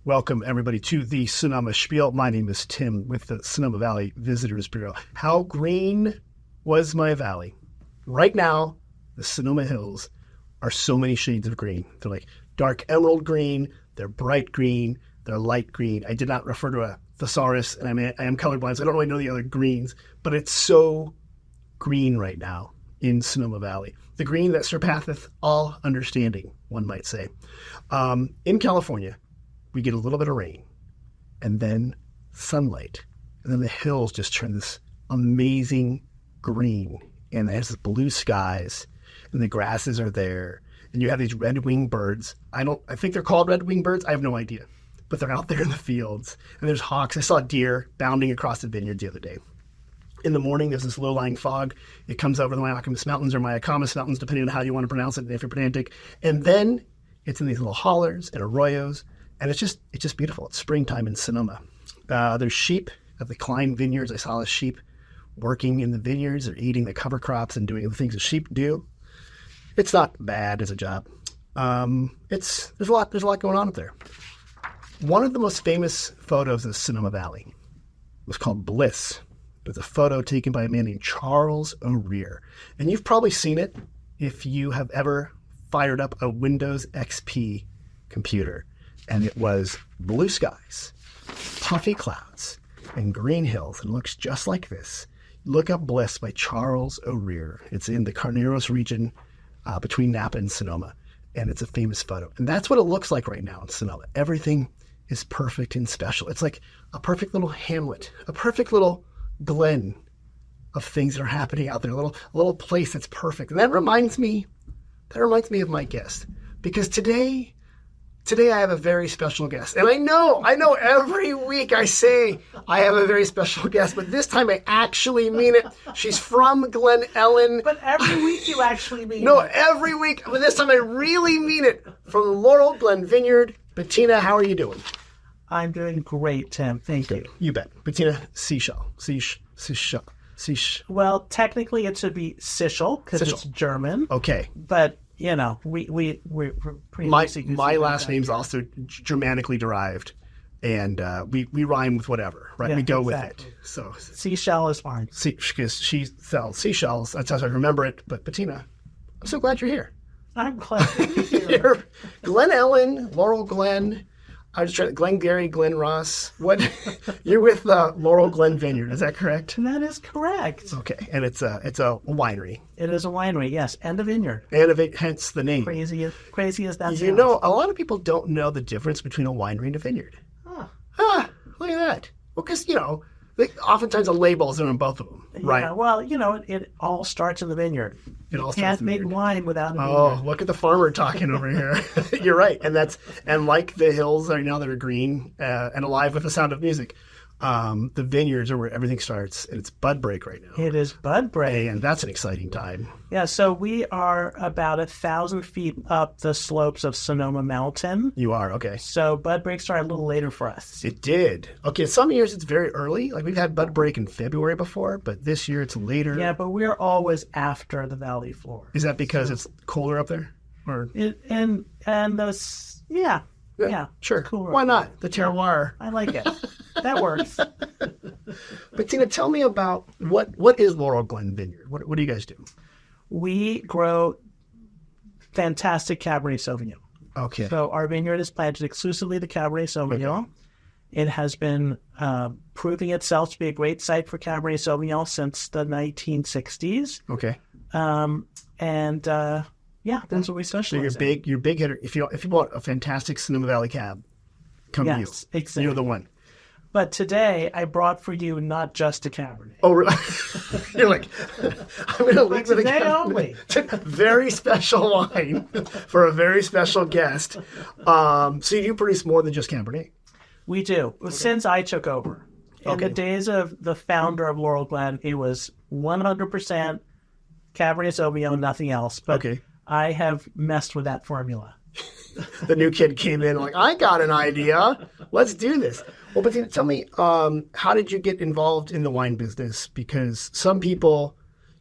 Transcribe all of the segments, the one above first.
Welcome, everybody, to the Sonoma Spiel. My name is Tim with the Sonoma Valley Visitors Bureau. How green was my valley? Right now, the Sonoma Hills are so many shades of green. They're like dark emerald green, they're bright green, they're light green. I did not refer to a thesaurus, and I am colorblind, so I don't really know the other greens, but it's so green right now in Sonoma Valley. The green that surpasseth all understanding, one might say. In California, we get a little bit of rain and then sunlight. And then the hills just turn this amazing green. And there's this blue skies and the grasses are there. And you have these red-winged birds. I think they're called red-winged birds. I have no idea. But they're out there in the fields. And there's hawks. I saw a deer bounding across the vineyard the other day. In the morning, there's this low-lying fog. It comes over the Mayacamas Mountains or Mayacamas Mountains, depending on how you want to pronounce it, if you're pedantic. And then it's in these little hollers and arroyos. And it's just beautiful. It's springtime in Sonoma. There's sheep at the Glen Vineyards. I saw the sheep working in the vineyards. They're eating the cover crops and doing the things that sheep do. It's not bad as a job. There's a lot going on up there. One of the most famous photos of Sonoma Valley was called Bliss. It was a photo taken by a man named Charles O'Rear. And you've probably seen it if you have ever fired up a Windows XP computer. And it was blue skies, puffy clouds, and green hills, and looks just like this. Look up Bliss by Charles O'Rear. It's in the Carneros region between Napa and Sonoma, and it's a famous photo. And that's what it looks like right now in Sonoma. Everything is perfect and special. It's like a perfect little hamlet, a perfect little glen of things that are happening out there, a little place that's perfect. And that reminds me of my guest, because today I have a very special guest. And I know every week I say I have a very special guest, but this time I actually mean it. She's from Glen Ellen. But every week you actually mean it. No, every week, but this time I really mean it. From the Laurel Glen Vineyard. Bettina, how are you doing? I'm doing great, Tim. Thank you. You bet. Bettina Sichel. Well, technically it should be Sichel because it's German. Okay. But we're pretty my last name's also Germanically derived, and we rhyme with whatever, right? Yeah, we go exactly. with it. So Seashell is fine. Because she sells seashells. That's how I remember it. But Bettina, I'm so glad you're here. I'm glad to be here. You're Glen Ellen, Laurel Glen. I was trying to Glen Gary, Glen Ross. What? You're with Laurel Glen Vineyard, is that correct? That is correct. Okay, and it's a winery. It is a winery, yes, and a vineyard. Hence the name. Crazy as that sounds. You know, a lot of people don't know the difference between a winery and a vineyard. Look at that. Well, because, oftentimes the labels are on both of them, right? Yeah, well, it all starts in the vineyard. You can't make wine without a vineyard. Oh, look at the farmer talking over here. You're right. And like the hills are now that are green and alive with the sound of music, the vineyards are where everything starts, and it's bud break right now. It is bud break. And that's an exciting time. Yeah, so we are about 1,000 feet up the slopes of Sonoma Mountain. You are, okay. So bud break started a little later for us. It did. Okay, some years it's very early. Like we've had bud break in February before, but this year it's later. Yeah, but we're always after the valley floor. Is that because it's colder up there? Or Yeah, sure. Cooler. Why not? The terroir. I like it. That works. Bettina, tell me about what is Laurel Glen Vineyard? What do you guys do? We grow fantastic Cabernet Sauvignon. Okay. So our vineyard is planted exclusively to Cabernet Sauvignon. Okay. It has been proving itself to be a great site for Cabernet Sauvignon since the 1960s. Okay. That's what we specialize in. You're big hitter. If you want a fantastic Sonoma Valley cab, come to you. Exactly. You're the one. But today I brought for you not just a Cabernet. Oh, really? You're like, I'm going to leave it today only. Very special wine for a very special guest. So you do produce more than just Cabernet. We do. Okay. Since I took over. In the days of the founder of Laurel Glen, it was 100% Cabernet Sauvignon, nothing else. But I have messed with that formula. The new kid came in like, I got an idea. Let's do this. Well, but tell me, how did you get involved in the wine business? Because some people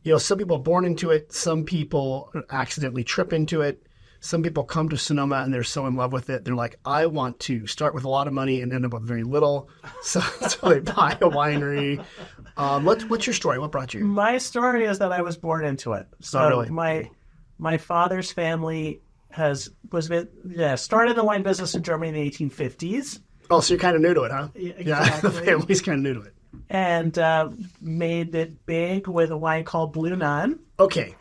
are born into it. Some people accidentally trip into it. some people come to Sonoma and they're so in love with it. They're like, I want to start with a lot of money and end up with very little. So they buy a winery. What's your story? What brought you? My story is that I was born into it. So really? My father's family started the wine business in Germany in the 1850s. Oh, so you're kind of new to it, huh? Exactly. Yeah, the family's kind of new to it. And made it big with a wine called Blue Nun. Okay.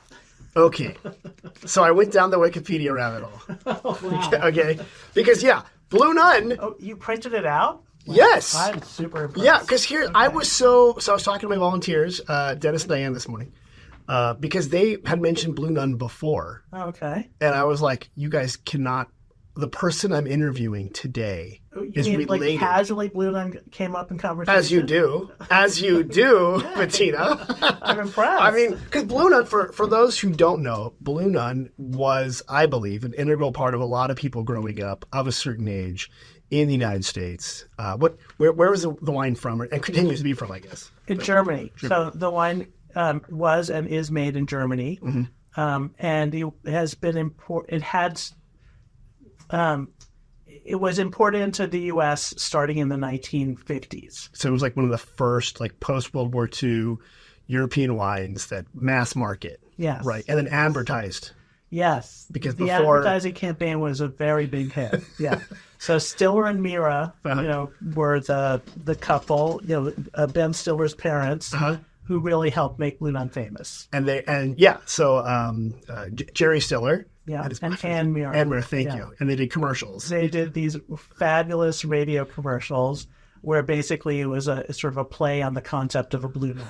So I went down the Wikipedia rabbit hole. Oh, wow. Okay. Because, Blue Nun. Oh, you printed it out? Wow. Yes. I'm super impressed. Yeah, because here, okay. I was talking to my volunteers, Dennis and Diane this morning, because they had mentioned Blue Nun before. Okay. And I was like, you guys cannot, the person I'm interviewing today is related. Like casually Blue Nun came up in conversation? As you do, Bettina. I'm impressed. I mean, because Blue Nun, for those who don't know, Blue Nun was, I believe, an integral part of a lot of people growing up of a certain age in the United States. Where was the wine from, and continues to be from, I guess? In Germany. So the wine was and is made in Germany, and it has been it was imported into the U.S. starting in the 1950s. So it was like one of the first, like post-World War II European wines that mass market. Yes. Right, and then advertised. Yes, because the advertising campaign was a very big hit. Yeah, so Stiller and Meara, were the couple. Ben Stiller's parents, who really helped make Blue Nun famous. So Jerry Stiller, and Ann Meara. Ann Meara, thank you. And they did commercials. They did these fabulous radio commercials where basically it was a sort of a play on the concept of a Blue Nun.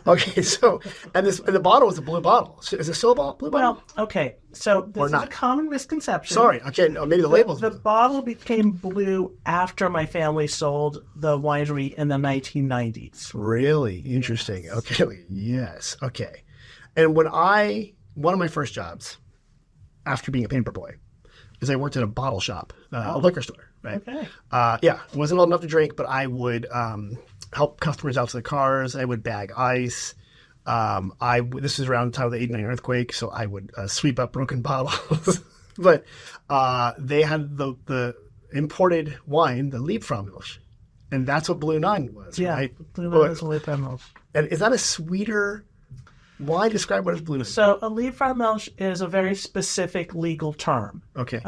Okay, so and the bottle was a blue bottle. Is it still a blue bottle? Well, okay, so this is a common misconception. Sorry, okay, no, maybe the label's the bottle became blue after my family sold the winery in the 1990s. Really interesting. Okay, yes, okay. And one of my first jobs after being a paper boy is I worked at a bottle shop, a liquor store. Right. Okay. Wasn't old enough to drink, but I would help customers out to the cars. I would bag ice. This is around the time of the 89 earthquake, so I would sweep up broken bottles. But they had the imported wine, the Liebfraumilch, and that's what Blue Nun was. Yeah, right? Blue Nun is a Liebfraumilch. And is that a sweeter? Why describe what is Blue Nun? So a Liebfraumilch is a very specific legal term. Okay.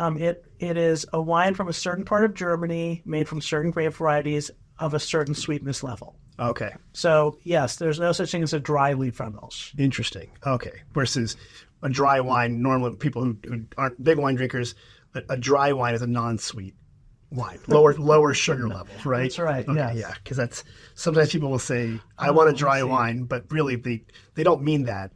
It is a wine from a certain part of Germany, made from certain grape varieties of a certain sweetness level. Okay. So yes, there's no such thing as a dry Liebfraumilch. Interesting. Okay. Versus a dry wine, normally people who aren't big wine drinkers, a dry wine is a non-sweet wine, lower sugar level, right? That's right. Okay, yeah, because that's sometimes people will say, "I want a dry wine," but really they don't mean that.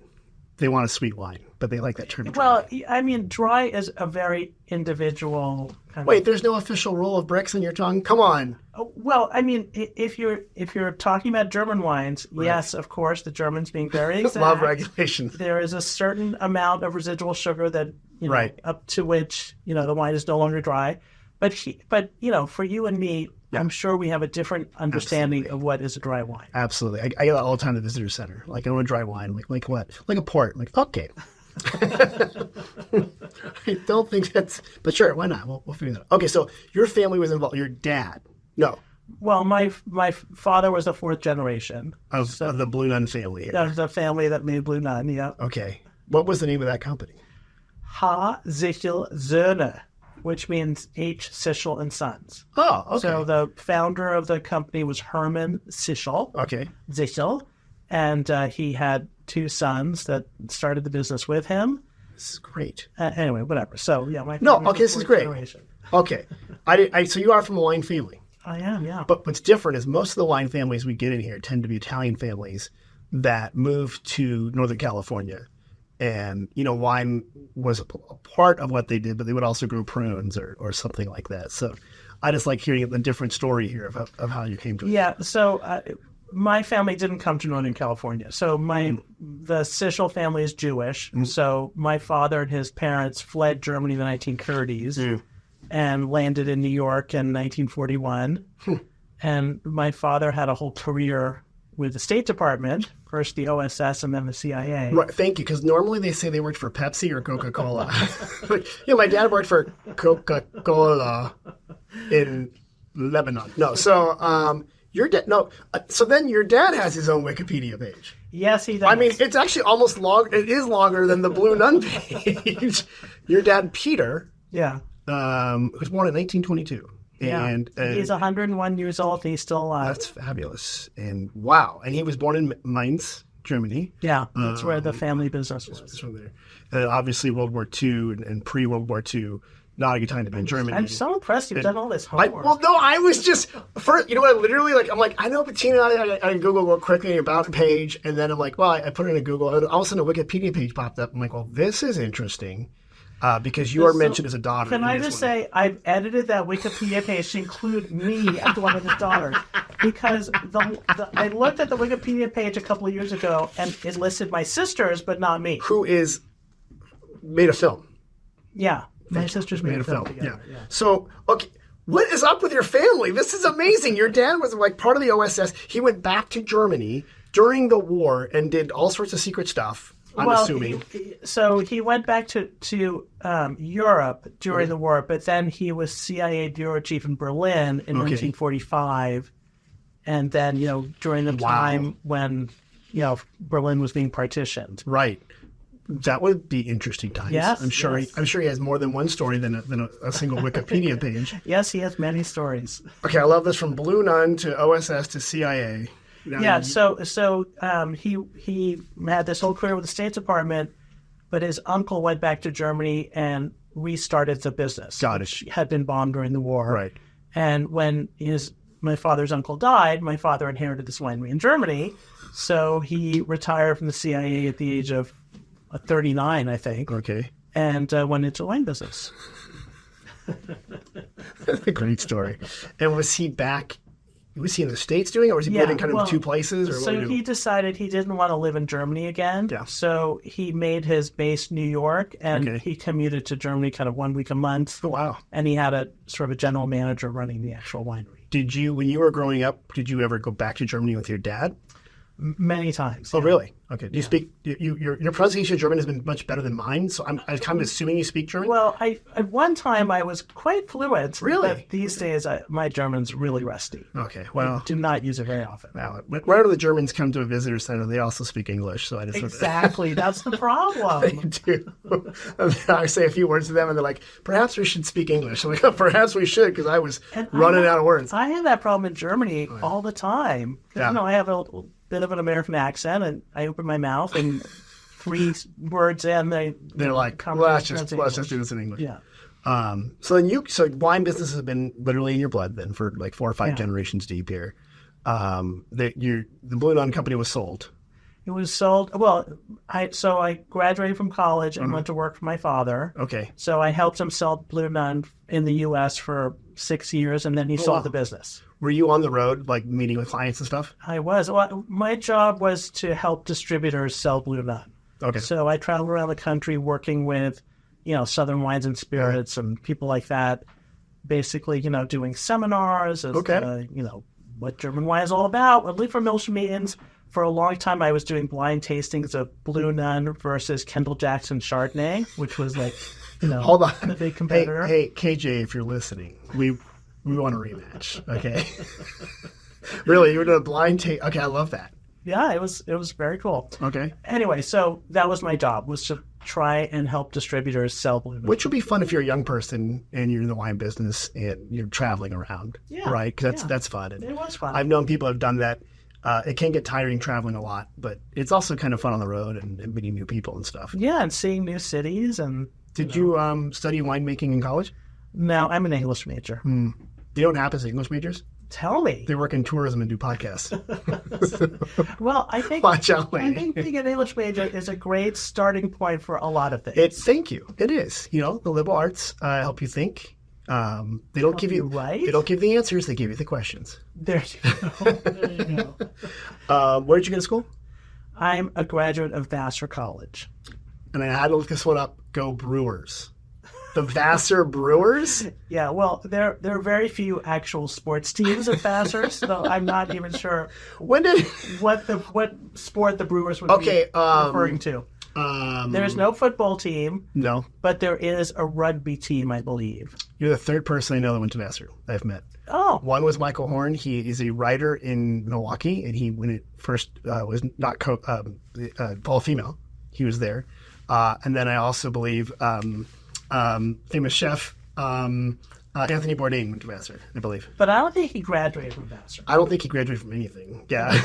They want a sweet wine, but they like that term. Dry. Well, I mean, dry is a very individual kind Wait, there's no official rule of bricks in your tongue? Come on. Well, I mean, if you're talking about German wines, right. Yes, of course, the Germans being very exact. Love regulations. There is a certain amount of residual sugar that right. up to which the wine is no longer dry. But for you and me, yeah. I'm sure we have a different understanding of what is a dry wine. Absolutely. I get that all the time at the visitor center. Like, I want a dry wine. Like what? Like a port. Like, okay. I don't think that's... But sure, why not? We'll figure that out. Okay, so your family was involved. Your dad? No. Well, my father was the fourth generation. Of the Blue Nun family. That was the family that made Blue Nun, yeah. Okay. What was the name of that company? Sichel Söhne, which means H. Sichel and Sons. Oh, okay. So the founder of the company was Hermann Sichel. Okay. Sichel. And he had two sons that started the business with him. This is great. Anyway, whatever. So, yeah. This is great. Generation. Okay. So you are from a wine family. I am, yeah. But what's different is most of the wine families we get in here tend to be Italian families that moved to Northern California. And, wine was a part of what they did, but they would also grow prunes or something like that. So I just like hearing a different story here of how you came to it. Yeah, so my family didn't come to Northern California. So the Sichel family is Jewish. Mm. So my father and his parents fled Germany in the 1930s and landed in New York in 1941. And my father had a whole career with the State Department, first the OSS and then the CIA. Right, thank you, because normally they say they worked for Pepsi or Coca-Cola. My dad worked for Coca-Cola in Lebanon. No, so your dad. No, so then your dad has his own Wikipedia page. Yes, he does. I mean, it's actually almost long. It is longer than the Blue Nun page. Your dad, Peter. Yeah. Was born in 1922. Yeah. And he's 101 years old and he's still alive. That's fabulous. And wow. And he was born in Mainz, Germany. Yeah, that's where the family business was. From there. Obviously, World War II and pre-World War II, not a good time to be in Germany. I'm so impressed you've done all this homework. I was just, first, you know what, I literally, I'm like, I know Bettina, I Google real quickly about the page, and then I'm like, well, I put it in Google, and all of a sudden a Wikipedia page popped up. I'm like, well, this is interesting. Because you are mentioned as a daughter. Can I just say, I've edited that Wikipedia page to include me as one of his daughters. Because I looked at the Wikipedia page a couple of years ago, and it listed my sisters, but not me. Who made a film. Yeah, my sisters made a film together. Yeah. So, okay, what is up with your family? This is amazing. Your dad was like part of the OSS. He went back to Germany during the war and did all sorts of secret stuff. I'm assuming. So he went back to Europe during the war, but then he was CIA bureau chief in Berlin in 1945, and then during the time when Berlin was being partitioned. Right. That would be interesting times. Yes, I'm sure. Yes. I'm sure he has more than one story than a single Wikipedia page. Yes, he has many stories. Okay, I love this, from Blue Nun to OSS to CIA. So he had this whole career with the State Department, but his uncle went back to Germany and restarted the business, which had been bombed during the war. Right. And when my father's uncle died, my father inherited this winery in Germany, so he retired from the CIA at the age of 39, I think. Okay. And went into the wine business. That's a great story. And was he back? Was he in the States doing it, or was he living kind of in two places? Or so he decided he didn't want to live in Germany again. Yeah. So he made his base New York, and he commuted to Germany kind of 1 week a month. Oh, wow. And he had a sort of a general manager running the actual winery. Did you, when you were growing up, did you ever go back to Germany with your dad? Many times. Oh, really? Okay. Do you speak? Your pronunciation of German has been much better than mine, so I'm kind of assuming you speak German. Well, at one time I was quite fluent. Really? But these days my German's really rusty. Okay. Well, I do not use it very often. Now, whenever the Germans come to a visitor center, they also speak English. So I just exactly that's the problem. They do. I say a few words to them, and they're like, "Perhaps we should speak English." I'm like, oh, "Perhaps we should," because I was running out of words. I have that problem in Germany all the time. Yeah. I have a bit of an American accent, and I open my mouth, and 3 words in, they're like, let's just do this in English. Yeah. So wine business has been literally in your blood then for like 4 or 5 generations deep here. The Blue Nun company was sold. It was sold. Well, I graduated from college and went to work for my father. Okay. So I helped him sell Blue Nun in the U.S. for 6 years, and then he sold the business. Were you on the road, like meeting with clients and stuff? I was. Well, my job was to help distributors sell Blue Nun. Okay. So I traveled around the country working with, Southern Wines and Spirits and people like that, basically, doing seminars as what German wine is all about, what Liebfraumilch means. For a long time, I was doing blind tastings of Blue Nun versus Kendall Jackson Chardonnay, which was like, hold on, a big competitor. Hey, KJ, if you're listening, we want a rematch, okay? Really, you were doing a blind taste. Okay, I love that. Yeah, it was very cool. Okay. Anyway, so that was my job, was to try and help distributors sell Blue Nun. Which would be fun if you're a young person and you're in the wine business and you're traveling around, right? Because that's fun. And it was fun. I've known people who have done that. It can get tiring traveling a lot, but it's also kind of fun on the road and meeting new people and stuff. Yeah, and seeing new cities. And Did you study winemaking in college? No, I'm an English major. You don't happen as English majors? Tell me. They work in tourism and do podcasts. Well, I think watch out, lady. I think being an English major is a great starting point for a lot of things. Thank you. It is. The liberal arts help you think. They don't give you right. They don't give the answers. They give you the questions. There you go. Where did you go to school? I'm a graduate of Vassar College. And I had to look this one up. Go Brewers. The Vassar Brewers? Yeah, well, there are very few actual sports teams at Vassar, so I'm not even sure what sport the Brewers would be referring to. There's no football team. No. But there is a rugby team, I believe. You're the third person I know that went to Vassar I've met. Oh. One was Michael Horn. He is a writer in Milwaukee, and he, when it first was not all female, he was there. And then I also believe famous chef Anthony Bourdain went to Vassar, I believe. But I don't think he graduated from Vassar. I don't think he graduated from anything. Yeah.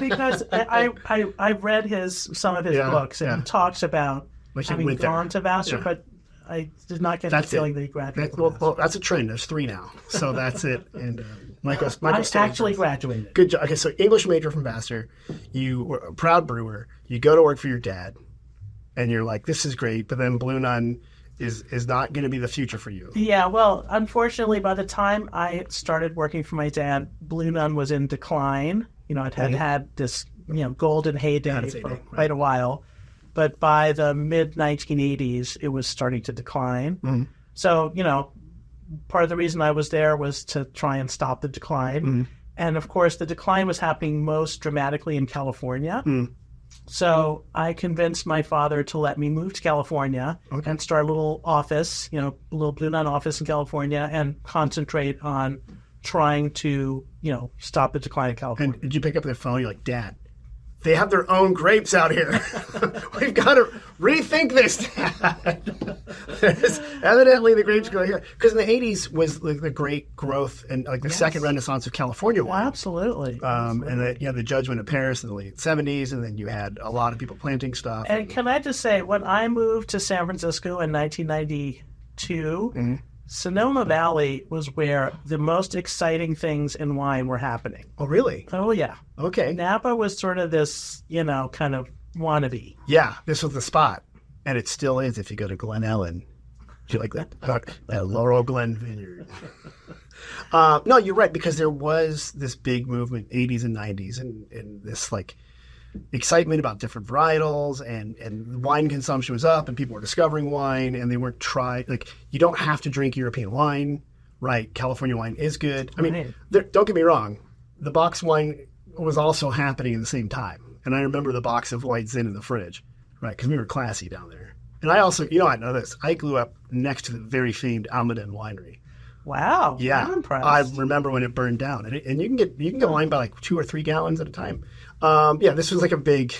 Because I read some of his books, and he talks about having gone to Vassar, but I did not get the feeling that he graduated. Well, that's a trend. There's 3 now, so that's it. And Michael actually graduated. Good job. Okay, so English major from Vassar. You were a proud brewer. You go to work for your dad, and you're like, "This is great." But then Blue Nun is not going to be the future for you. Yeah. Well, unfortunately, by the time I started working for my dad, Blue Nun was in decline. It had this golden heyday for quite a while. But by the mid-1980s, it was starting to decline. Mm-hmm. So, part of the reason I was there was to try and stop the decline. Mm-hmm. And, of course, the decline was happening most dramatically in California. Mm. So I convinced my father to let me move to California and start a little office, a little Blue Nun office in California, and concentrate on trying to, stop the decline in California. And did you pick up the phone? You're like, Dad, they have their own grapes out here. We've got to rethink this. Evidently, the grapes go here. Because in the 80s was the great growth and the second renaissance of California wine. Absolutely. And the Judgment of Paris in the late 70s, and then you had a lot of people planting stuff. And can I just say, when I moved to San Francisco in 1992, Sonoma Valley was where the most exciting things in wine were happening. Oh, really? Oh, yeah. Okay. Napa was sort of this, kind of wannabe. Yeah, this was the spot. And it still is if you go to Glen Ellen. Do you like that? Laurel Glen Vineyards. No, you're right, because there was this big movement, 80s and 90s, and this, excitement about different varietals, and wine consumption was up, and people were discovering wine, and they weren't you don't have to drink European wine, right? California wine is good. I mean, don't get me wrong, the box wine was also happening at the same time, and I remember the box of White Zin in the fridge, right? Because we were classy down there. And I also, I know this, I grew up next to the very famed Almaden winery. Wow. Yeah. I'm impressed. I remember when it burned down. And you can get wine by 2 or 3 gallons at a time. This was a big,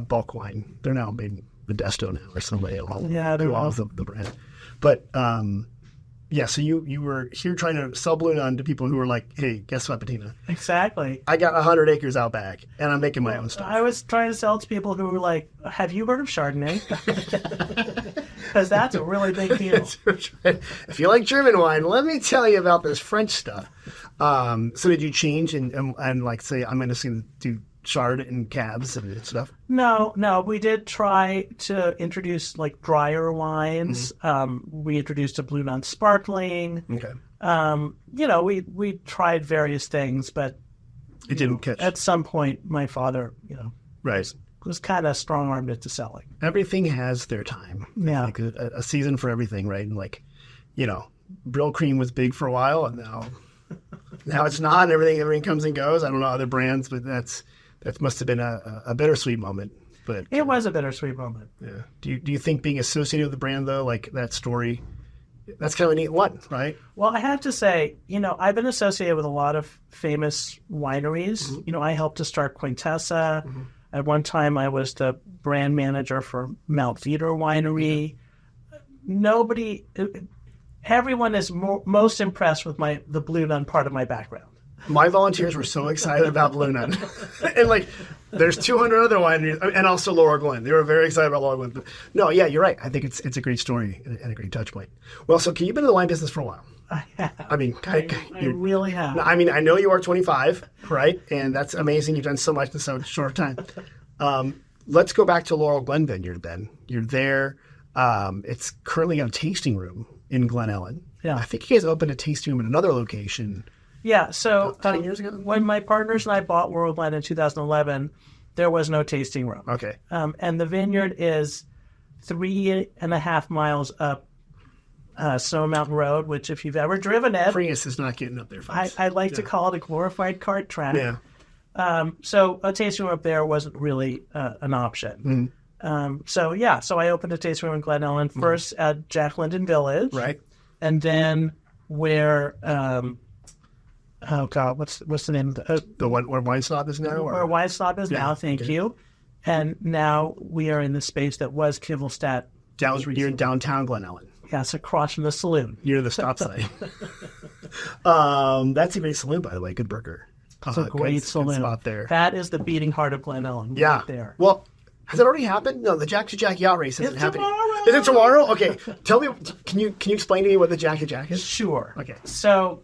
bulk wine. They're now made in Modesto now or somebody else. Yeah, who owns the brand. But so you were here trying to sell Blue Nun to people who were like, hey, guess what, Bettina? Exactly. I got 100 acres out back, and I'm making my own stuff. I was trying to sell to people who were like, have you heard of Chardonnay? Because that's a really big deal. If you like German wine, let me tell you about this French stuff. So did you change and say, I'm just going to do Chard and cabs and stuff? No. We did try to introduce drier wines. Mm-hmm. We introduced a Blue Nun sparkling. Okay. We tried various things, but it didn't catch. At some point, my father, right, was kind of strong-armed into selling. Everything has their time. Yeah, a season for everything, right? And Brill Cream was big for a while, and now it's not. And everything comes and goes. I don't know other brands, but that must have been a bittersweet moment. But it was a bittersweet moment. Yeah. Do you think being associated with the brand though, that story, that's kind of a neat one, right? Well, I have to say, I've been associated with a lot of famous wineries. Mm-hmm. I helped to start Quintessa. Mm-hmm. At one time, I was the brand manager for Mount Veeder Winery. Everyone is most impressed with the Blue Nun part of my background. My volunteers were so excited about Blue Nun. And there's 200 other wineries, and also Laurel Glen. They were very excited about Laurel Glen. But no, yeah, you're right. I think it's a great story and a great touch point. Well, so you've been in the wine business for a while. I have. I mean, I really have. I mean, I know you are 25, right? And that's amazing. You've done so much in so short time. Let's go back to Laurel Glen Vineyard then. You're there. It's currently a tasting room in Glen Ellen. Yeah. I think you guys opened a tasting room in another location. Yeah, so 10 years ago? When my partners and I bought Laurel Glen in 2011, there was no tasting room. Okay. And the vineyard is 3.5 miles up Stone Mountain Road, which if you've ever driven it, Prius is not getting up there, folks. I like to call it a glorified cart track. Yeah. So a tasting room up there wasn't really an option. So I opened a tasting room in Glen Ellen first at Jack London Village, Right. and then where what's the name of The one where Wine Snob is now? where Wine Snob is now? Thank you. And now we are in the space that was Kivelstadt. You're in downtown Glen Ellen. Yes, across from the saloon. Near the stop sign. That's a great saloon, by the way. Good burger. It's a great saloon. Good spot there. That is the beating heart of Glen Ellen. Yeah. Right there. Well, has it already happened? No, the Jack to Jack yacht race isn't happening. Tomorrow. Is it tomorrow? Okay. Tell me, can you explain to me what the Jack to Jack is? Sure. Okay. So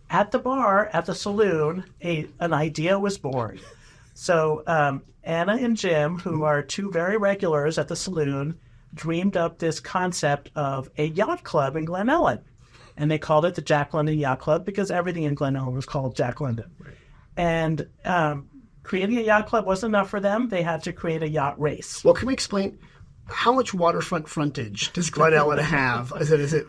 at the bar, at the saloon, an idea was born. So Anna and Jim, who are two very regulars at the saloon, dreamed up this concept of a yacht club in Glen Ellen. And they called it the Jack London Yacht Club because everything in Glen Ellen was called Jack London. Right. And creating a yacht club wasn't enough for them. They had to create a yacht race. Well, can we explain how much waterfront frontage does Glen Ellen have? Is it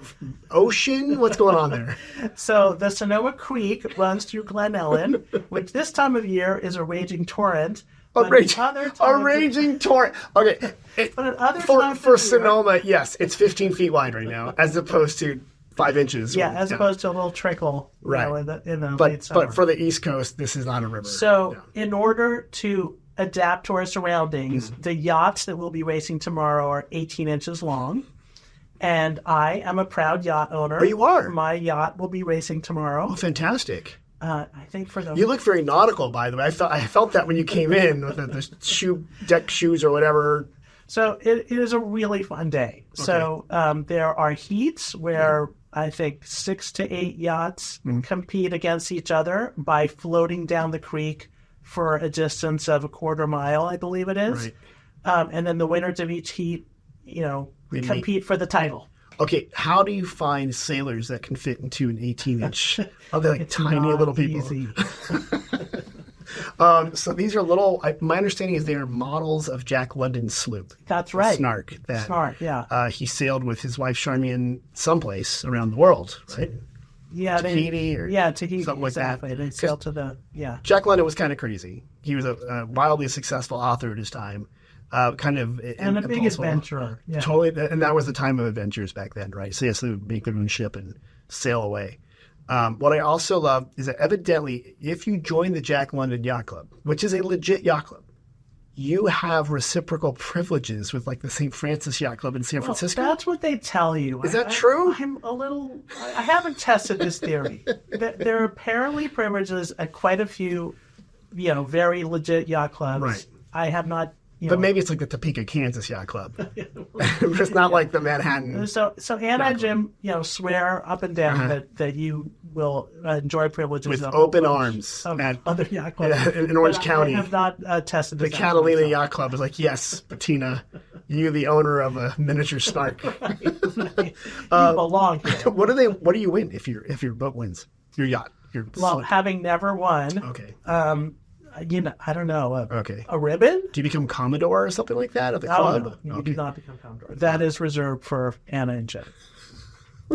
ocean? What's going on there? So the Sonoma Creek runs through Glen Ellen, which this time of year is a raging torrent. A raging torrent. Okay. But at other times for Sonoma, yes, it's 15 feet wide right now, as opposed to 5 inches. Yeah, as opposed to a little trickle. Right. In the late summer. But for the East Coast, this is not a river. So in order to adapt to our surroundings, the yachts that we'll be racing tomorrow are 18 inches long. And I am a proud yacht owner. Oh, you are? My yacht will be racing tomorrow. Oh, fantastic. I think for the... You look very nautical, by the way. I felt that when you came in with the deck shoes or whatever. So it is a really fun day. Okay. So there are heats where I think 6 to 8 yachts compete against each other by floating down the creek for a distance of a quarter mile, I believe it is. Right. And then the winners of each heat, compete for the title. Okay, how do you find sailors that can fit into an 18-inch? Are they like tiny little people? Easy. So these are little, my understanding is they are models of Jack London's sloop. That's right. Snark. Snark, yeah. He sailed with his wife Charmian someplace around the world, right? Yeah, Tahiti Tahiti, something like exactly. that. They sailed to Jack London was kind of crazy. He was a wildly successful author at his time. And a big adventurer. Yeah. Totally, and that was the time of adventures back then, right? So yes, they would make their own ship and sail away. What I also love is that evidently, if you join the Jack London Yacht Club, which is a legit yacht club, you have reciprocal privileges with like the St. Francis Yacht Club in San Francisco. That's what they tell you. Is that true? I haven't tested this theory. There are apparently privileges at quite a few, very legit yacht clubs. Right. I have not. But maybe it's like the Topeka, Kansas Yacht Club. It's not like the Manhattan. So Anna and Jim, swear up and down that you will enjoy privileges with open arms at other yacht clubs in Orange County. I have not tested this. The Catalina Yacht Club is like, yes, Bettina, you, the owner of a miniature Snark, you belong here. What do you win if your boat wins? Your yacht. Having never won. Okay. I don't know. A ribbon? Do you become Commodore or something like that at the club? No, you do not become Commodore. That is reserved for Anna and Jim.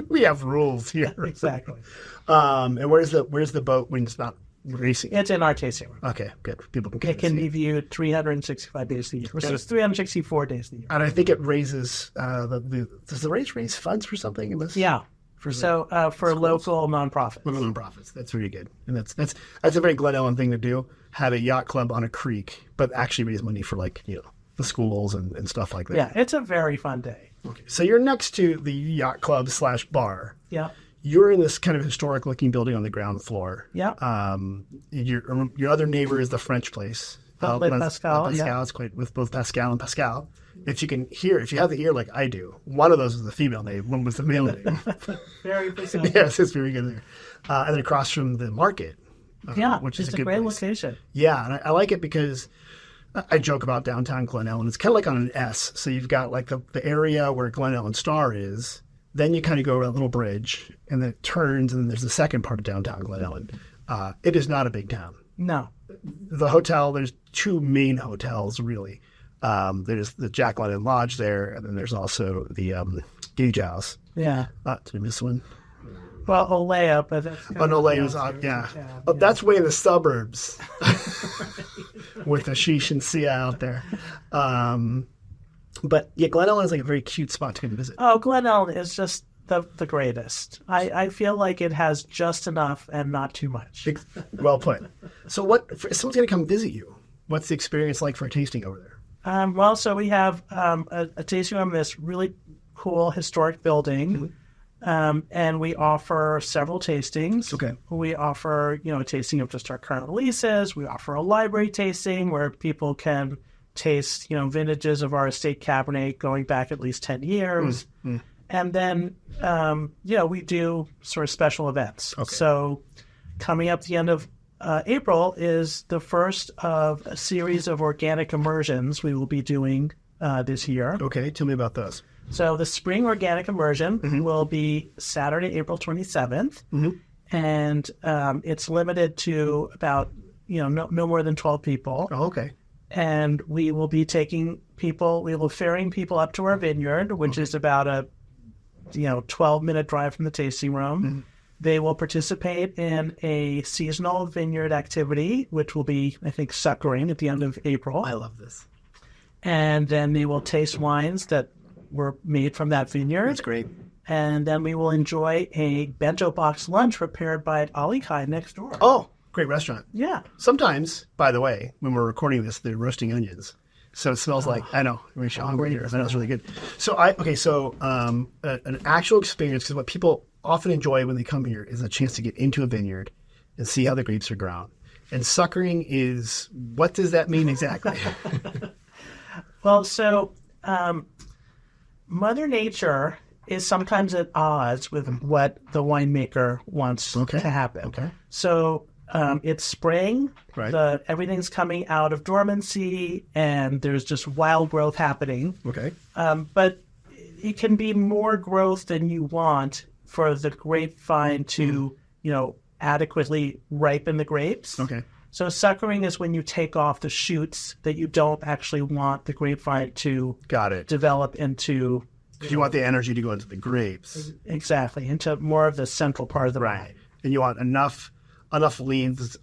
We have rules here. Exactly. And where's the boat when it's not racing? It's in our tasting room. Okay, good. People can. It can be viewed 365 days a year. So it's 364 days a year. And I think it raises does the race funds for something? Yeah. For local nonprofits. Local nonprofits. That's really good. And that's a very Glen Ellen thing to do. Have a yacht club on a creek, but actually raise money for the schools and stuff like that. Yeah, it's a very fun day. Okay. So you're next to the yacht club /bar. Yeah. You're in this kind of historic looking building on the ground floor. Yeah. Your other neighbor is the French place. Pascal. Yeah. It's quite with both Pascal and Pascal. If you have the ear like I do, one of those is the female name, one was the male name. Very precise. Yes, it's very good there. And then across from the market. Which is a good great place. location. Yeah, and I like it because I joke about downtown Glen Ellen. It's kind of like on an S. So you've got like the area where Glen Ellen Star is. Then you kind of go around a little bridge, and then it turns, and then there's the second part of downtown Glen Ellen. It is not a big town. No. The hotel, there's 2 main hotels, really. There's the Jack London Lodge there, and then there's also the Gage House. Yeah. Did I miss one? Well, Olea, but that's Olea was on, yeah. Oh, that's way in the suburbs with the Sheesh and Sia out there. But yeah, Glen Ellen is like a very cute spot to come visit. Oh, Glen Ellen is just the greatest. I feel like it has just enough and not too much. Well put. So if someone's going to come visit you, what's the experience like for a tasting over there? Well, so we have a tasting room in this really cool historic building. And we offer several tastings. Okay. We offer, a tasting of just our current releases. We offer a library tasting where people can taste, vintages of our estate Cabernet going back at least 10 years. And then, we do sort of special events. Okay. So coming up the end of April is the first of a series of organic immersions we will be doing this year. Okay. Tell me about those. So the spring organic immersion will be Saturday, April 27th, and it's limited to about, no more than 12 people. Oh, okay. And we will be ferrying people up to our vineyard, which is about a, 12-minute drive from the tasting room. They will participate in a seasonal vineyard activity, which will be, I think, suckering at the end of April. I love this. And then they will taste wines that were made from that vineyard. That's great. And then we will enjoy a bento box lunch prepared by Ali Kai next door. Oh, great restaurant. Yeah. Sometimes, by the way, when we're recording this, they're roasting onions. So it smells like, I know, we're hungry here. I know it's really good. So an actual experience, because what people often enjoy when they come here is a chance to get into a vineyard and see how the grapes are grown. And suckering is, what does that mean exactly? Well, so Mother Nature is sometimes at odds with what the winemaker wants to happen. Okay. So it's spring. Right. Everything's coming out of dormancy, and there's just wild growth happening. Okay. But it can be more growth than you want for the grapevine to, adequately ripen the grapes. Okay. So suckering is when you take off the shoots that you don't actually want the grapevine to develop into. Because you want the energy to go into the grapes. Exactly, into more of the central part of the vine. And you want enough leaves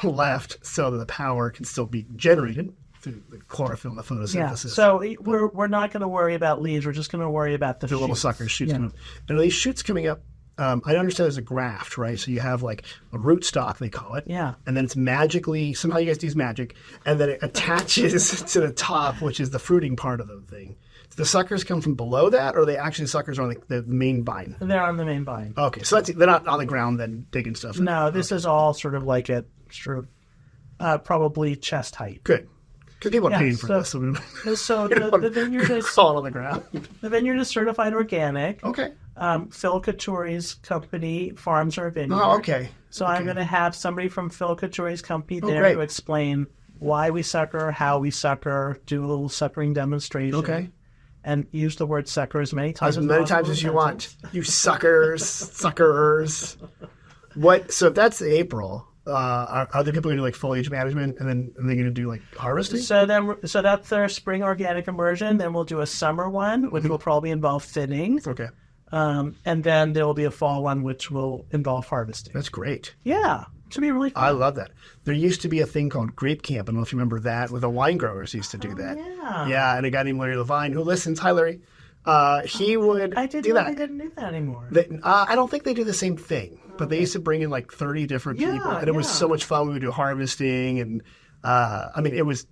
left so that the power can still be generated through the chlorophyll and the photosynthesis. Yeah. So we're not going to worry about leaves. We're just going to worry about the little suckers, shoots coming up. And are these shoots coming up? I understand there's a graft, right? So you have like a rootstock, they call it. Yeah. And then it's magically, somehow you guys use magic, and then it attaches to the top, which is the fruiting part of the thing. Do the suckers come from below that, or are they actually suckers on the main vine? They're on the main vine. Okay, so they're not on the ground then digging stuff. No, this is all sort of like at probably chest height. Good. Because people are paying for this. So the vineyard is crawling on the ground. The vineyard is certified organic. Okay. Phil Couture's company farms our vineyard. Oh, okay. So I'm going to have somebody from Phil Couture's company there to explain why we sucker, how we sucker, do a little suckering demonstration. Okay. And use the word sucker as many times as you want. You suckers. What? So if that's April. Are other people going to do like foliage management, and then are they going to do like harvesting? So that's their spring organic immersion. Then we'll do a summer one, which will probably involve thinning. Okay. And then there will be a fall one, which will involve harvesting. That's great. Yeah, it should be really fun. I love that. There used to be a thing called Grape Camp. I don't know if you remember that, where the wine growers used to do that. Yeah. Yeah, and a guy named Larry Levine, who listens. Hi, Larry. He would do that. I didn't do that anymore. I don't think they do the same thing. But they used to bring in like 30 different people, and it was so much fun. We would do harvesting, and it was,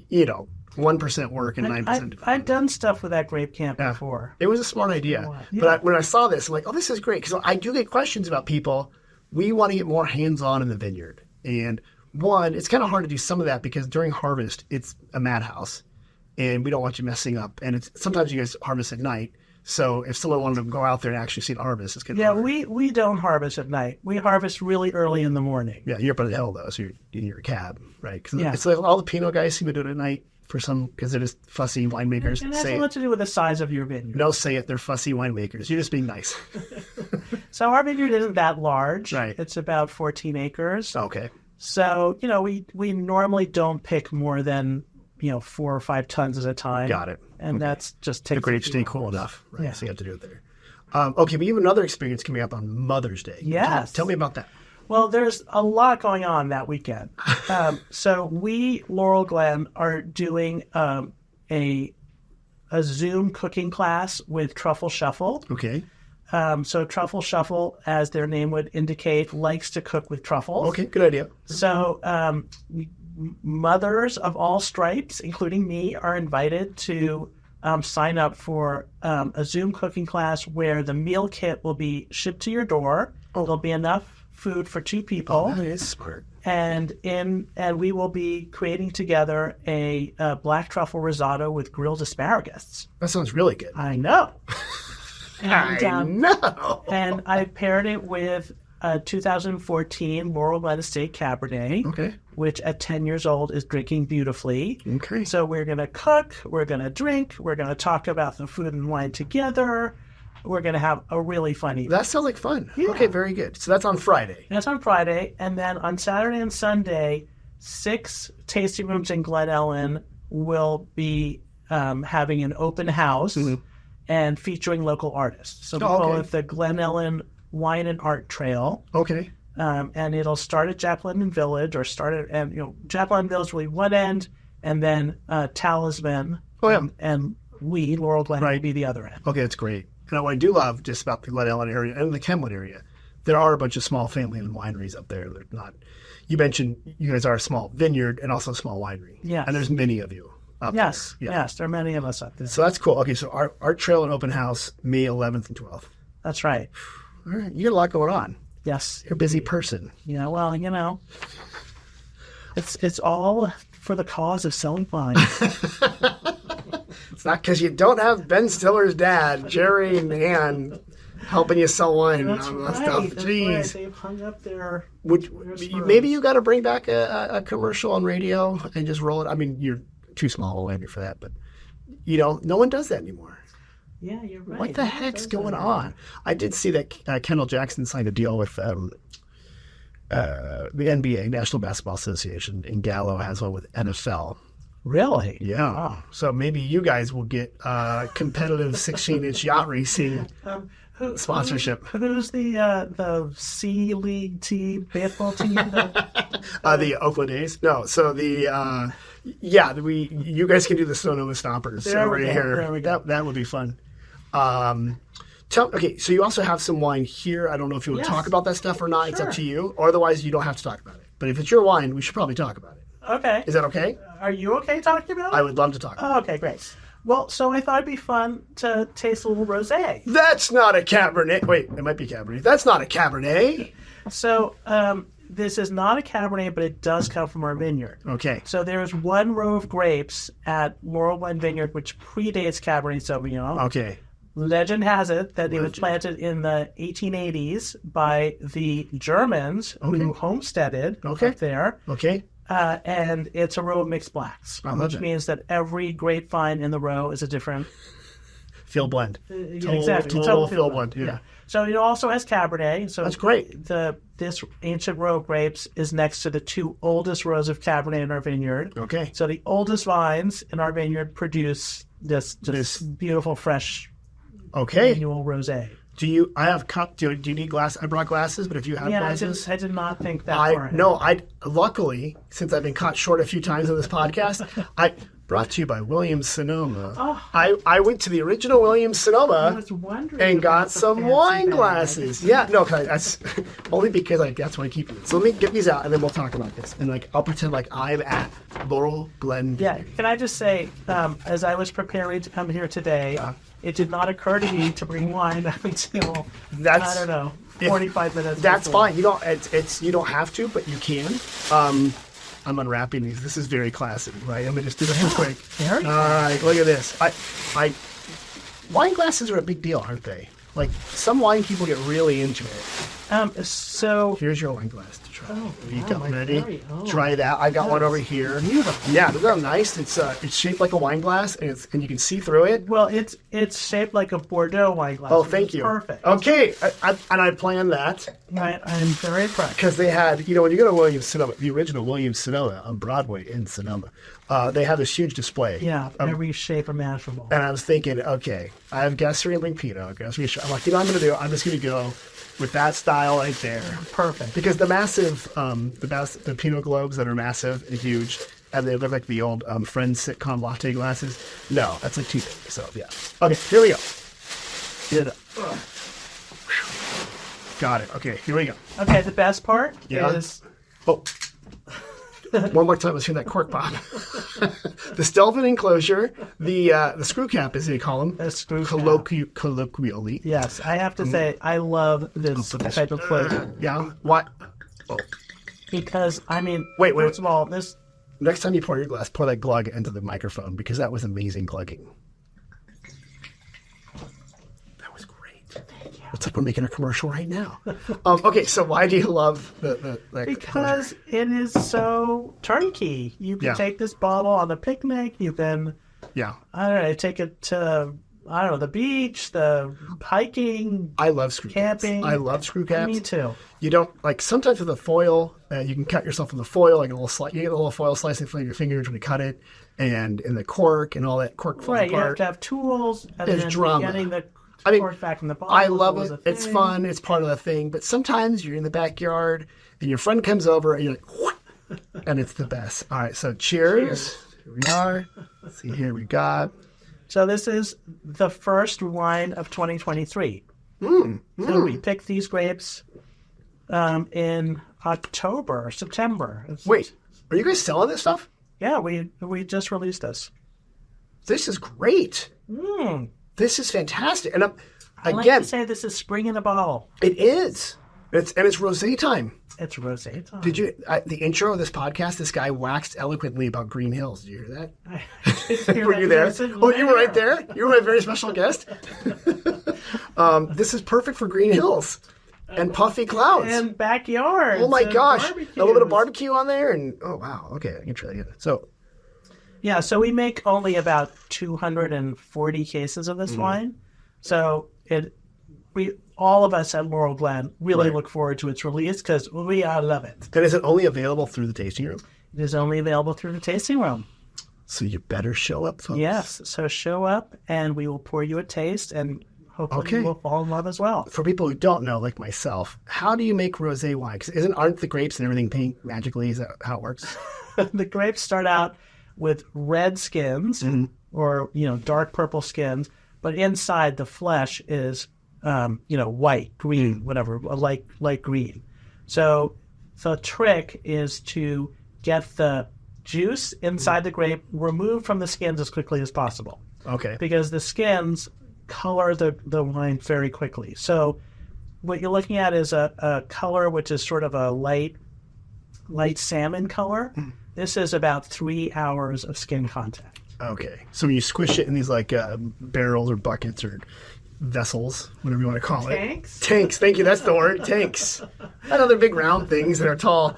1% work and 9%. I've done stuff with that Grape Camp before. It was a smart idea. Yeah. But when I saw this, I'm like, oh, this is great. Because I do get questions about people. We want to get more hands-on in the vineyard. And one, it's kind of hard to do some of that because during harvest, it's a madhouse. And we don't want you messing up. And sometimes you guys harvest at night. So if someone wanted to go out there and actually see the harvest, it's going to be hard. we don't harvest at night. We harvest really early in the morning. Yeah, you're up on the hill, though, so you're in your cab, right? Because it's like all the Pinot guys seem to do it at night because they're just fussy winemakers. And it has a lot to do with the size of your vineyard. No, say it. They're fussy winemakers. You're just being nice. So our vineyard isn't that large. Right. It's about 14 acres. Okay. So, we normally don't pick more than 4 or 5 tons at a time. Got it. And that's just takes the grapes stay cool enough, right? Yeah. So you have to do it there. Okay, but you have another experience coming up on Mother's Day. Yes. Tell me about that. Well, there's a lot going on that weekend. So we, Laurel Glen, are doing a Zoom cooking class with Truffle Shuffle. Okay. So Truffle Shuffle, as their name would indicate, likes to cook with truffles. Okay, good idea. So mothers of all stripes, including me, are invited to sign up for a Zoom cooking class where the meal kit will be shipped to your door. There'll be enough food for 2 people. Oh, that is smart. And we will be creating together a black truffle risotto with grilled asparagus. That sounds really good. I know. I know. And I paired it with a 2014 Laurel Glen Estate Cabernet, which at 10 years old is drinking beautifully. Okay. So we're going to cook, we're going to drink, we're going to talk about the food and wine together. We're going to have a really fun evening. That sounds like fun. Yeah. Okay, very good. So that's on Friday. That's on Friday. And then on Saturday and Sunday, 6 tasting rooms in Glen Ellen will be having an open house and featuring local artists. So we call it the Glen Ellen Wine and Art Trail. Okay. And it'll start at Jack London Village, Jack London Village will be one end, and then Talisman and we, Laurel Glen, will be the other end. Okay, that's great. And what I do love just about the Glen Ellen area and the Kenwood area, there are a bunch of small family-owned wineries up there. They're not. You mentioned you guys are a small vineyard and also a small winery. Yeah. And there's many of you up yes, there. Yes, there are many of us up there. So that's cool. Okay, so our Art Trail and Open House, May 11th and 12th. That's right. All right, you got a lot going on. Yes. You're a busy person. Yeah, well, it's all for the cause of selling wine. It's not because you don't have Ben Stiller's dad, Jerry and Ann, helping you sell wine and all that stuff. Jeez. Right. They've hung up their... Maybe you got to bring back a commercial on radio and just roll it. I mean, you're too small a for that, but, no one does that anymore. Yeah, you're right. What the heck's going on? I did see that Kendall Jackson signed a deal with the NBA, National Basketball Association, and Gallo has one with NFL. Really? Yeah. Wow. So maybe you guys will get competitive 16-inch yacht racing sponsorship. Who's the C League team, baseball team? The Oakland A's? No. So you guys can do the Sonoma Stompers over here. There we go. That would be fun. Okay, so you also have some wine here. I don't know if you want to talk about that stuff or not. Sure. It's up to you. Or otherwise, you don't have to talk about it. But if it's your wine, we should probably talk about it. Okay. Is that okay? Are you okay talking about it? I would love to talk about it. Okay, great. Well, so I thought it'd be fun to taste a little rosé. That's not a Cabernet. Wait, it might be Cabernet. That's not a Cabernet. So this is not a Cabernet, but it does come from our vineyard. Okay. So there's one row of grapes at Laurel Glen Vineyard, which predates Cabernet Sauvignon. Okay. Legend has it that it was planted in the 1880s by the Germans who homesteaded up there. Okay. And it's a row of mixed blacks, which means that every grapevine in the row is a different field blend. Total field blend. Yeah. So it also has Cabernet. So that's great. This ancient row of grapes is next to the 2 oldest rows of Cabernet in our vineyard. Okay. So the oldest vines in our vineyard produce this beautiful, fresh annual rosé. Do you need glass? I brought glasses, but if you have glasses. I did not think that far ahead. No, luckily, since I've been caught short a few times on this podcast, brought to you by Williams Sonoma. Oh. I went to the original Williams Sonoma and got some wine glasses. Yeah, no, that's only because that's what I keep them. So let me get these out and then we'll talk about this. And I'll pretend like I'm at Laurel Glen. Yeah, can I just say, as I was preparing to come here today, it did not occur to me to bring wine until 45 minutes. That's fine. You don't have to, but you can. I'm unwrapping these. This is very classy, right? I'm gonna just do this real quick. All right, look at this. Wine glasses are a big deal, aren't they? Like some wine people get really into it. So here's your wine glass to try. You got ready? Try that. I got one over here. Beautiful. Yeah, they're nice. It's shaped like a wine glass, and you can see through it. Well, it's shaped like a Bordeaux wine glass. Oh, thank you. Perfect. Okay, I planned that. Right, I'm very proud. Because they had, when you go to Williams Sonoma, the original Williams Sonoma on Broadway in Sonoma, they have this huge display. Yeah, every shape imaginable. And I was thinking, okay, I have Guess Riesling Pinot. I'm like, I'm going to do. I'm just going to go with that style right there. Perfect. Because the massive, the Pinot Globes that are massive and huge, and they look like the old Friends sitcom latte glasses. No, that's like too big. So yeah. Okay, here we go. Get it up. Got it. Okay, here we go. Okay, the best part is... Oh. One more time, let's hear that cork pop. The Stelvin enclosure, the screw cap, as they call them. The screw colloquially. Yes, I have to say, I love this type of closure. Yeah? Why? Oh. Because, I mean, wait. First of all, this... Next time you pour your glass, pour that glug into the microphone, because that was amazing glugging. That was great. Thank you. It's like we're making a commercial right now. Okay, so why do you love the because it is so turnkey. You can take this bottle on a picnic. You can, I don't know, take it to, I don't know, the beach, the hiking. I love screw camping. Caps. I love screw caps. Me too. You don't, like, sometimes with the foil, you can cut yourself with the foil, like a little you get a little foil slicing from your fingers when you cut it, and the cork and all that cork falls apart. Right, you have to have tools, and There's then drama. Getting the cork back from the bottle. I love it. It's fun. It's part of the thing. But sometimes you're in the backyard, and your friend comes over, and you're like, what? And it's the best. All right, so cheers. Here we are. Let's see, here we got. So this is the first wine of 2023. So we picked these grapes in October, September. Wait, are you guys selling this stuff? Yeah, we just released this. This is great. This is fantastic. And I like to say this is spring in a bottle. It is. It's rosé time. It's rosé time. Did you the intro of this podcast? This guy waxed eloquently about Green Hills. Did you hear that? Were you there? Oh, you were right there. You were my very special guest. This is perfect for Green Hills and puffy clouds and backyards. Oh my gosh, barbecues. A little bit of barbecue on there, and oh wow, okay, I can try that again. So. Yeah, so we make only about 240 cases of this wine. So all of us at Laurel Glen really look forward to its release because we love it. And is it only available through the tasting room? It is only available through the tasting room. So you better show up, folks. Yes, so show up and we will pour you a taste and hopefully you will fall in love as well. For people who don't know, like myself, how do you make rosé wine? Because aren't the grapes and everything pink magically? Is that how it works? The grapes start out with red skins or, dark purple skins, but inside the flesh is, white, green, whatever, light green. So the trick is to get the juice inside the grape removed from the skins as quickly as possible. Okay. Because the skins color the wine very quickly. So what you're looking at is a color which is sort of a light salmon color. This is about 3 hours of skin contact. Okay. So when you squish it in these like barrels or buckets or vessels, whatever you want to call it. Tanks? Tanks. Thank you. That's the word. Tanks. I know they're big round things that are tall.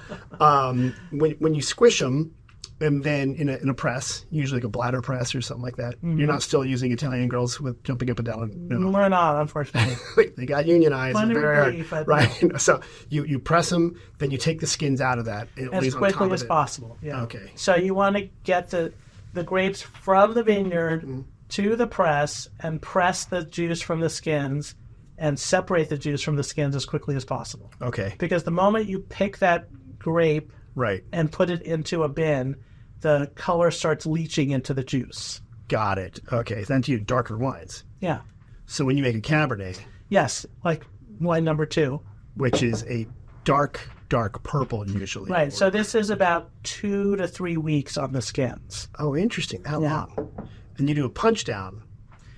When you squish them, and then in a press, usually like a bladder press or something like that, you're not still using Italian girls with jumping up and down. No. We're not, unfortunately. They got unionized. Very hard. Right. So you press them, then you take the skins out of that. As quickly as possible. Yeah. Okay. So you want to get the grapes from the vineyard to the press and press the juice from the skins and separate the juice from the skins as quickly as possible. Okay. Because the moment you pick that grape and put it into a bin, the color starts leaching into the juice. Got it. Okay. Then to darker wines. Yeah. So when you make a cabernet. Yes, like wine number 2. Which is a dark purple usually. Right. So this is about 2 to 3 weeks on the skins. Oh, interesting. How long? And you do a punch down.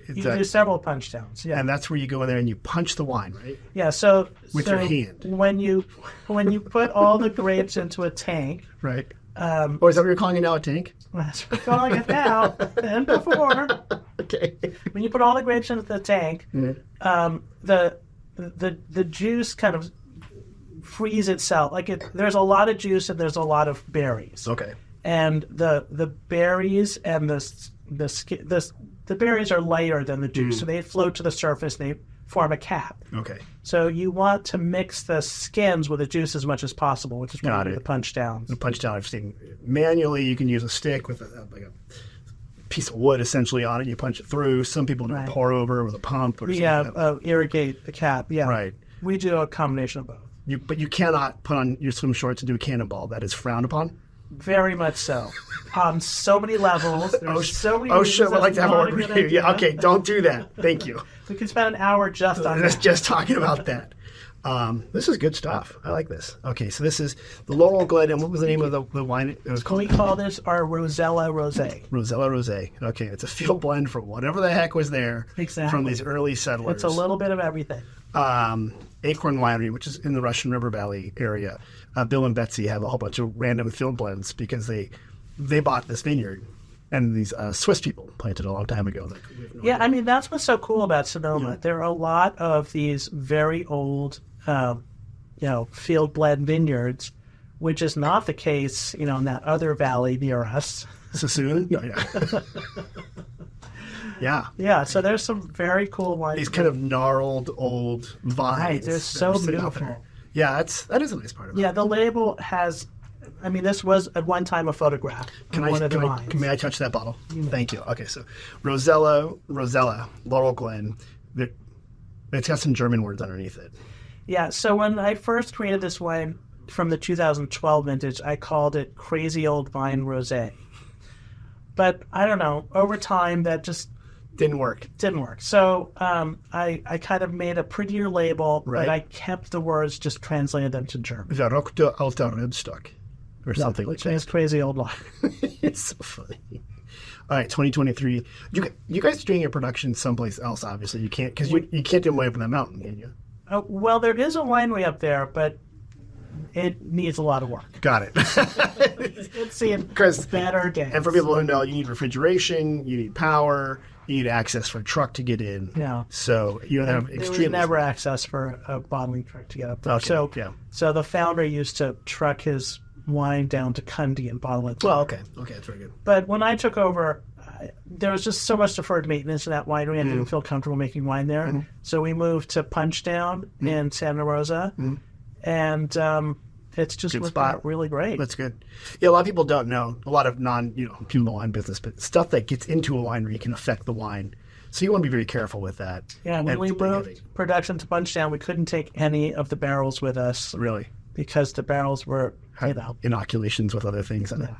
You do several punch downs. Yeah. And that's where you go in there and you punch the wine, right? Yeah. So with your hand. When you put all the grapes into a tank. Right. Or is that what you're calling it now, a tank? That's what we're calling it now, and before. Okay. When you put all the grapes into the tank, the juice kind of frees itself. There's a lot of juice and there's a lot of berries. Okay. And the berries and the berries are lighter than the juice, so they float to the surface. They form a cap. Okay. So you want to mix the skins with the juice as much as possible, which is why the punch downs. The punch down, I've seen manually. You can use a stick with like a piece of wood essentially on it. You punch it through. Some people do pour over with a pump or something. Yeah, irrigate the cap. Yeah. Right. We do a combination of both. But you cannot put on your swim shorts and do a cannonball. That is frowned upon. Very much so. On so many levels. So many shit, we'd like to have a word with you. Yeah, okay, don't do that. Thank you. We can spend an hour just on that. Just talking about that. This is good stuff. I like this. Okay, so this is the Laurel Glen, and what was the name of the wine it was called? We call this our Rosella Rosé. Rosella Rosé. Okay, it's a field blend from whatever the heck was there from these early settlers. It's a little bit of everything. Acorn Winery, which is in the Russian River Valley area. Bill and Betsy have a whole bunch of random field blends because they bought this vineyard, and these Swiss people planted a long time ago. I mean, that's what's so cool about Sonoma. Yeah. There are a lot of these very old, field blend vineyards, which is not the case, in that other valley near us. Sassoon? No, yeah. Yeah. Yeah, so there's some very cool wines. These kind of gnarled old vines. Right, they're so beautiful. Yeah, that is a nice part of it. Yeah, the label has, this was at one time a photograph of one of the vines. May I touch that bottle? Thank you. Okay, so Rosella, Laurel Glen, it's got some German words underneath it. Yeah, so when I first created this wine from the 2012 vintage, I called it Crazy Old Vine Rosé. But I don't know, over time that just didn't work. So I kind of made a prettier label, but I kept the words, just translated them to German. Verrückte alter Rebstock, or something like that. It's Crazy Old Wine. It's so funny. All right, 2023. You guys are doing your production someplace else, obviously. You can't, because you can't do them way up on that mountain, can you? Well, there is a winery up there, but it needs a lot of work. Got it. It's seeing better days. And for people who know, you need refrigeration, you need power, you need access for a truck to get in. Yeah. So you have extremely... There was never access for a bottling truck to get up there. Okay. So the founder used to truck his wine down to Cundy and bottle it. Well, okay. Okay, that's very good. But when I took over, there was just so much deferred maintenance in that winery. I didn't feel comfortable making wine there. Mm-hmm. So we moved to Punchdown in Santa Rosa. Mm-hmm. And it's just worked out really great. That's good. Yeah, a lot of people don't know. A lot of people in the wine business, but stuff that gets into a winery can affect the wine. So you want to be very careful with that. Yeah, when we moved production to Punchdown, we couldn't take any of the barrels with us. Really? Because the barrels were inoculations with other things in it.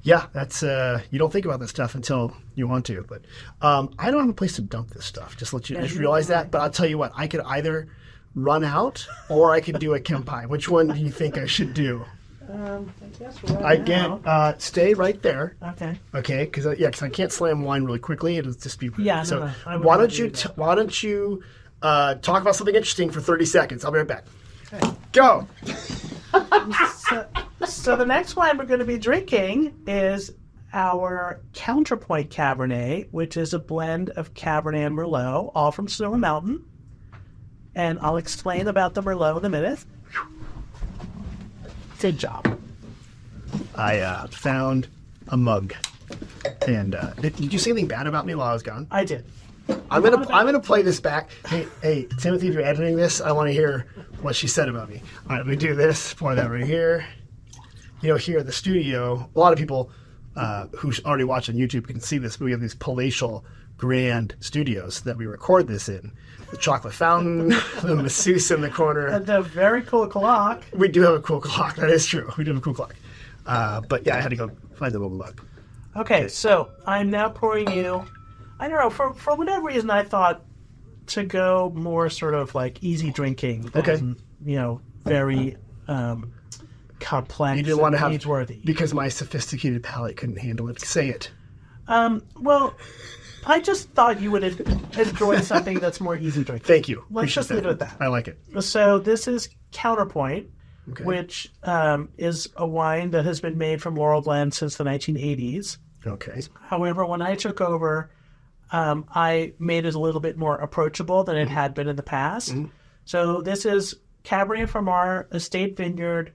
Yeah, that's you don't think about this stuff until you want to. But I don't have a place to dump this stuff. Just let you realize that. But I'll tell you what, I could either run out or I could do a Kempai. Which one do you think I should do? I get stay right there. Okay, because I can't slam wine really quickly. It'll just be so. No, why don't you talk about something interesting for 30 seconds? I'll be right back. Okay. Go. So the next wine we're going to be drinking is our Counterpoint Cabernet, which is a blend of Cabernet and Merlot, all from Sonoma Mountain. And I'll explain about the Merlot in a minute. Good job. I found a mug. And did you say anything bad about me while I was gone? I did. I'm gonna play this back. Hey, Timothy, if you're editing this, I want to hear what she said about me. All right, let me do this. Pour that right here. Here at the studio, a lot of people who already watch on YouTube can see this, but we have these palatial, grand studios that we record this in. The chocolate fountain, the masseuse in the corner. And a very cool clock. We do have a cool clock. That is true. We do have a cool clock. But yeah, I had to go find the little mug. Okay, so I'm now pouring you. I don't know, for whatever reason, I thought to go more sort of like easy drinking than, very complex. You didn't want to have age-worthy. Because my sophisticated palate couldn't handle it. Say it. Well, I just thought you would enjoy something that's more easy drinking. Thank you. Let's just leave it at that. I like it. So this is Counterpoint, which is a wine that has been made from Laurel Glen since the 1980s. Okay. However, when I took over, I made it a little bit more approachable than it had been in the past. Mm-hmm. So this is Cabernet from our estate vineyard,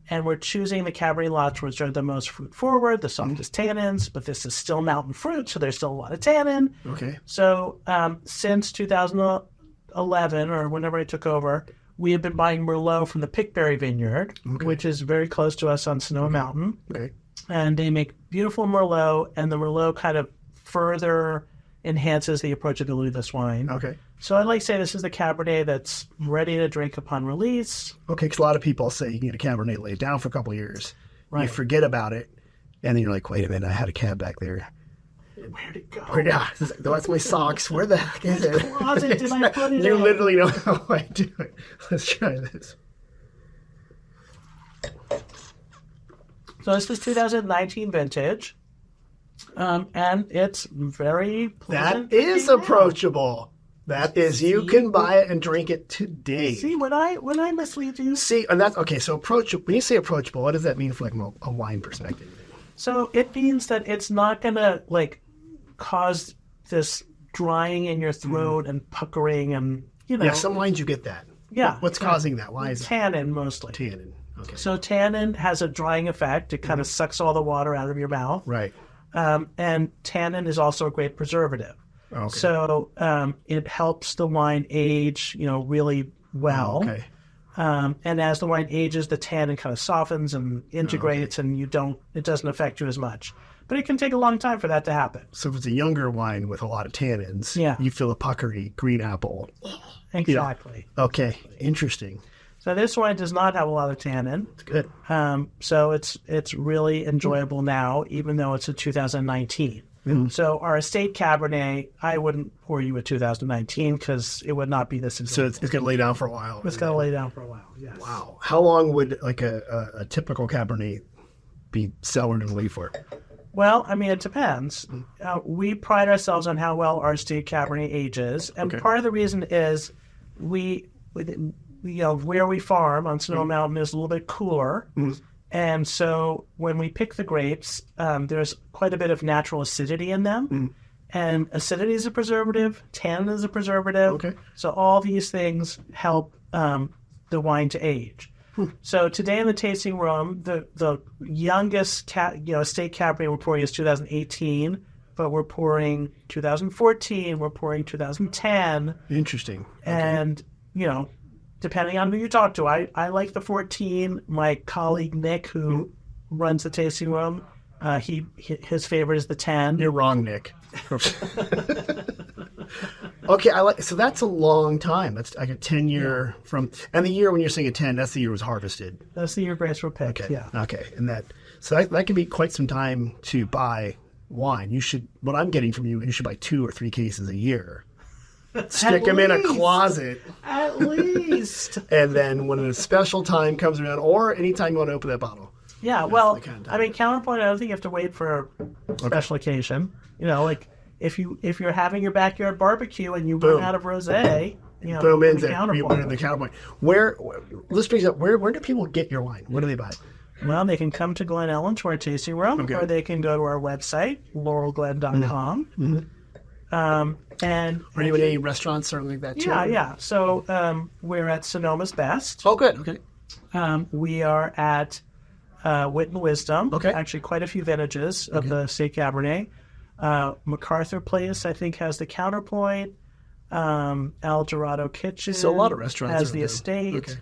and we're choosing the Cabernet lots which are the most fruit forward, the softest tannins, but this is still mountain fruit, so there's still a lot of tannin. Okay. So since 2011, 2011 or whenever I took over, we had been buying Merlot from the Pickberry Vineyard, which is very close to us on Sonoma Mountain. Okay. And they make beautiful Merlot, and the Merlot kind of further enhances the approachability of this wine. Okay. So I'd like to say this is the Cabernet that's ready to drink upon release. Okay, because a lot of people say you can get a Cabernet laid down for a couple of years. Right. You forget about it, and then you're like, wait a minute, I had a cab back there. Where'd it go? That's my socks. Where the heck is it? Closet did I put it You in? literally know how I do it. Let's try this. So this is 2019 vintage, and it's very pleasant. That is approachable. That is, you can buy it and drink it today. See, when I mislead you. See, and that's okay. So approachable. When you say approachable, what does that mean from like a wine perspective? So it means that it's not gonna like cause this drying in your throat and puckering and Yeah, some wines you get that. Yeah. What's causing that? Why is it? Tannin mostly. Tannin. Okay. So tannin has a drying effect. It kind of sucks all the water out of your mouth. Right. And tannin is also a great preservative. Okay. So it helps the wine age, really well. Okay. And as the wine ages, the tannin kind of softens and integrates, and it doesn't affect you as much. But it can take a long time for that to happen. So if it's a younger wine with a lot of tannins, you feel a puckery green apple. Exactly. Okay. Interesting. So this wine does not have a lot of tannin. It's good. So it's really enjoyable now, even though it's a 2019. Mm-hmm. So our estate Cabernet, I wouldn't pour you a 2019 because it would not be this enjoyable. So it's going to lay down for a while. It's going to lay down for a while, yes. Wow. How long would like a typical Cabernet be cellared and leave for? Well, I mean, it depends. We pride ourselves on how well our estate Cabernet ages. And part of the reason is we where we farm on Sonoma Mountain is a little bit cooler. Mm-hmm. And so when we pick the grapes, there's quite a bit of natural acidity in them. Mm. And acidity is a preservative, tannin is a preservative. Okay. So all these things help the wine to age. So today in the tasting room, the youngest estate Cabernet we're pouring is 2018, but we're pouring 2014, we're pouring 2010. Interesting. Okay. And, depending on who you talk to. I like the 14. My colleague Nick, who runs the tasting room, his favorite is the 10. You're wrong, Nick. Okay, so that's a long time. That's like a 10-year from, and the year when you're saying a 10, that's the year it was harvested. That's the year grapes were picked. Okay. Yeah. Okay, and that can be quite some time to buy wine. What I'm getting from you, you should buy 2 or 3 cases a year. Stick them in a closet. At least. And then when a special time comes around, or anytime you want to open that bottle. Yeah, well, I mean, counterpoint, I don't think you have to wait for a special occasion. Like if you're having your backyard barbecue and you run out of rosé, boom, in the counterpoint. Let's figure out where do people get your wine? Where do they buy it? Well, they can come to Glen Ellen to our tasting room, or they can go to our website, laurelglen.com. Mm-hmm. And are you in any restaurants or something like that too? Yeah. So we're at Sonoma's Best. Oh, good. Okay. We are at Wit and Wisdom. Okay. Actually, quite a few vintages of the Estate Cabernet. MacArthur Place, I think, has the Counterpoint. El Dorado Kitchen. So a lot of restaurants has the Estate. Okay.